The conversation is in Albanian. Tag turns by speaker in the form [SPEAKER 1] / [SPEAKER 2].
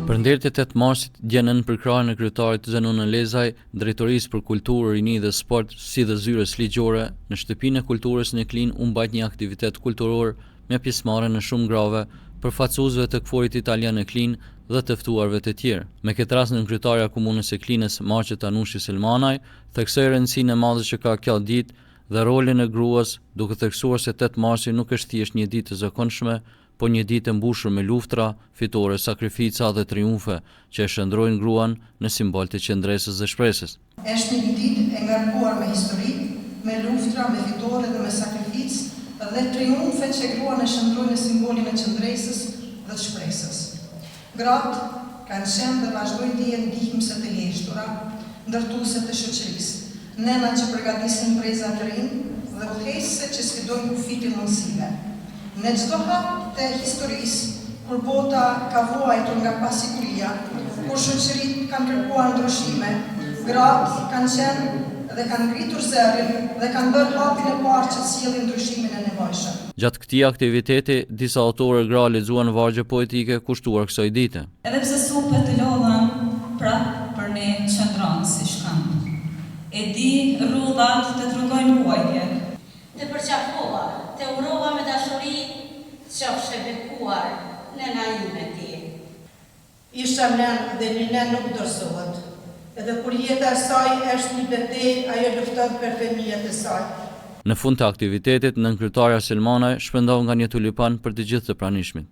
[SPEAKER 1] Përnderët e 8 marsit djenën përkrahjen e kryetarit Zenun Lezaj, Drejtorisë për Kulturë, Rini dhe Sport, si dhe zyres ligjore, në Shtëpinë e Kulturës në Klin u mbajt një aktivitet kulturor me pjesëmarrje në shumë grave, përfaqësuesve të KFOR-it italian në Klin dhe të ftuarve të tjerë. Me këtë rast në kryetaria e komunës së Klinës, Maqe Tanushi Selmanaj, theksoi rëndësinë e madhe që ka kjo ditë dhe rolin e gruas, duke theksuar se 8 marsi nuk është thjesht një ditë e zakonshme, po një ditë e mbushur me luftra, fitore, sakrifica dhe triumfe që e shndrojnë gruan në simbol të qendresës dhe shpresës.
[SPEAKER 2] Është një ditë e ngarkuar me histori, me luftra, me fitore dhe me sakrificë dhe triumfe që gruan e shndrojnë në simbolin e qendresës dhe të shpresës. Gratë kanë qenë dhe vazhdojnë të jenë ndihmëse të heshtura, ndërtuese të shoqërisë, nëna që përgatisin breza të rinj dhe udhëheqëse që sfidojnë kufitin mundësive. Në çdo hap të historisë, kur bota ka vuajtur nga pasikuria, kur shoqëritë kanë kërkuar ndryshime, gratë kanë qenë dhe kanë ngritur zërin dhe kanë bërë hapin e parë që sjellin ndryshimin e nevojshëm.
[SPEAKER 1] Gjatë këtij aktiviteti, disa autorë gra lexuan vargje poetike kushtuar kësaj dite.
[SPEAKER 3] Edhe pse supet të lodhen prap për ne qëndron si shkëmb. E di rrudhat të tregojnë vuajtje.
[SPEAKER 4] Të përqafova, të urova me dashuri, qofshe bekuar nëna ime ti.
[SPEAKER 2] Isha nën dhe një nën nuk dorëzohet. Edhe kur jeta e saj është një betejë, ajo lufton për fëmijët e saj.
[SPEAKER 1] Në fund të aktivitetit, nënkryetaria Selmanaj shpërndau nga një tulipan për të gjithë të pranishmit.